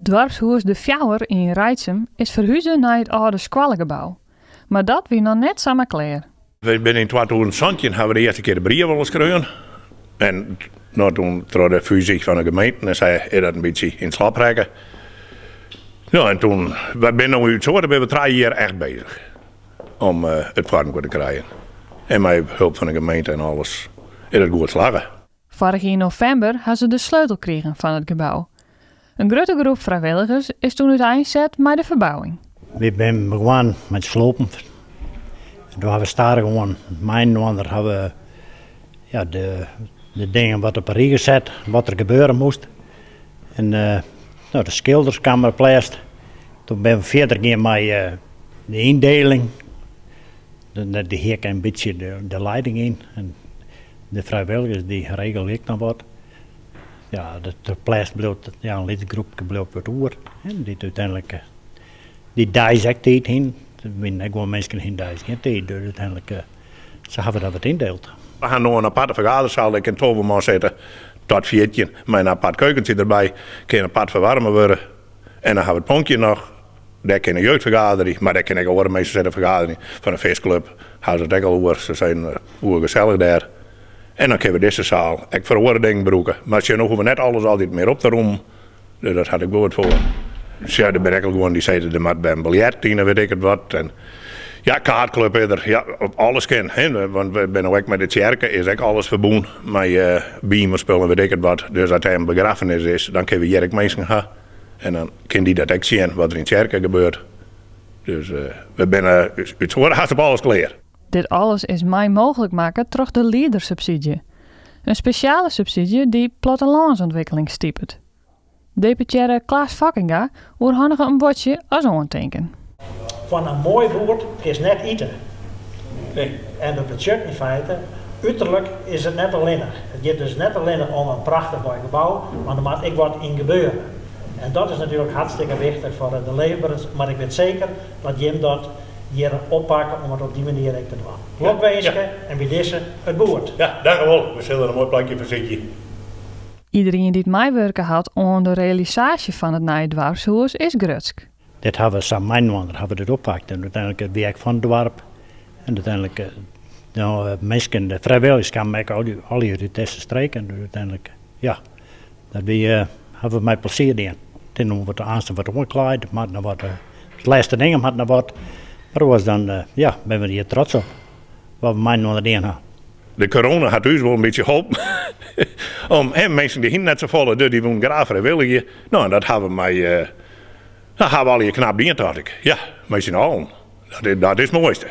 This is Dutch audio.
Dorpshuis De Fjouwer in Reitsem is verhuizen naar het oude squallengebouw. Maar dat wie nog net samen klaar. We zijn in 2017 hebben we de eerste keer de brief wel eens gekregen. En nou, toen trok de fusie van de gemeente en zei dat een beetje in slaap raken. Ja, en toen, we zijn nu zo, dan ben we 3 jaar echt bezig om het vorm te krijgen. En met hulp van de gemeente en alles is het goed slagen. Vorig jaar november hadden ze de sleutel gekregen van het gebouw. Een grote groep vrijwilligers is toen uiteindelijk zet met de verbouwing. We zijn begonnen met slopen. En toen hebben we starten gewoon, mijn ander hebben we ja, de dingen wat op een rij gezet, wat er gebeuren moest. En nou, de schilders kwamen geplaatst. Toen ben we verder gegaan met de indeling. Die hek een beetje de leiding in. En de vrijwilligers die regelen ik nog wat. Ja, de plaats bleef, ja, een lidgroep bleef wat oer. En die uiteindelijk, die dissect heen. Er zijn gewoon mensen in dissect, dus uiteindelijk, ze hebben dat wat indeeld. We gaan nu een aparte vergaderzaal, ik kan toverman zitten tot 14. Met een apart keukentje erbij, kan apart verwarmen worden. En dan hebben we het ponkje nog. Daar kan een jeugdvergadering, maar daar kan ik ook de meeste zitten vergadering van een feestclub. Gaan ze het ook al over, ze zijn gezellig daar. En dan kunnen we deze zaal ik voor andere dingen gebruiken. Maar ze hoeven net alles altijd meer op te roemen. Dus dat had ik goed voor. Dus ja, de berekkel gewoon die zeiden er maar bij een biljartien, weet ik het wat. En ja, kaartclub eerder, ja, op alles kan. Hè? Want we zijn ook met de kerken, is ook alles verbonden. Met biemen spullen, weet ik het wat. Dus als er een begrafenis is, dan kunnen we jerk mensen gaan. En dan kan die dat ook zien wat er in de kerken gebeurt. Dus we zijn het hart op alles klaar. Dit alles is mij mogelijk maken door de leadersubsidie. Een speciale subsidie die plattelandsontwikkeling stiepert. Deputaire Klaas Vakkinga oorhandige een bordje als aandenken. Van een mooi woord is net eten. Nee. En dat betekent in feite, uiterlijk is het net alleen. Het gaat dus net alleen om een prachtig mooi gebouw, maar er moet ook wat in gebeuren. En dat is natuurlijk hartstikke wichtig voor de leverers, maar ik weet zeker dat Jim dat hier oppakken om het op die manier te doen. Blokwezen en bij deze het boord. Ja, dankjewel. We zullen een mooi plekje verzitten. Iedereen die het meewerken had aan de realisatie van het nieuwe dwarfshuis is grutsk. Dit hebben we samen mijn ander hebben we dit oppakt en uiteindelijk het werk van het dorp. En uiteindelijk mensen, de vrijwilligers kan maken al die testen strijken. En uiteindelijk, ja, dat hebben we met plezier gedaan. Toen hebben we de aanstaan wat omgekleid, maar nog wat, de laatste dingen had nog wat. Maar dat was dan, ja, ben we hier trots op, wat we mijn onder hadden. De corona had ons wel een beetje geholpen. Om mensen die hier net zo vallen, die willen graag vrijwillig. Nou, dat hebben we mij, dat hebben we al je knap diend, dacht ik. Ja, met z'n allen. Dat is het mooiste.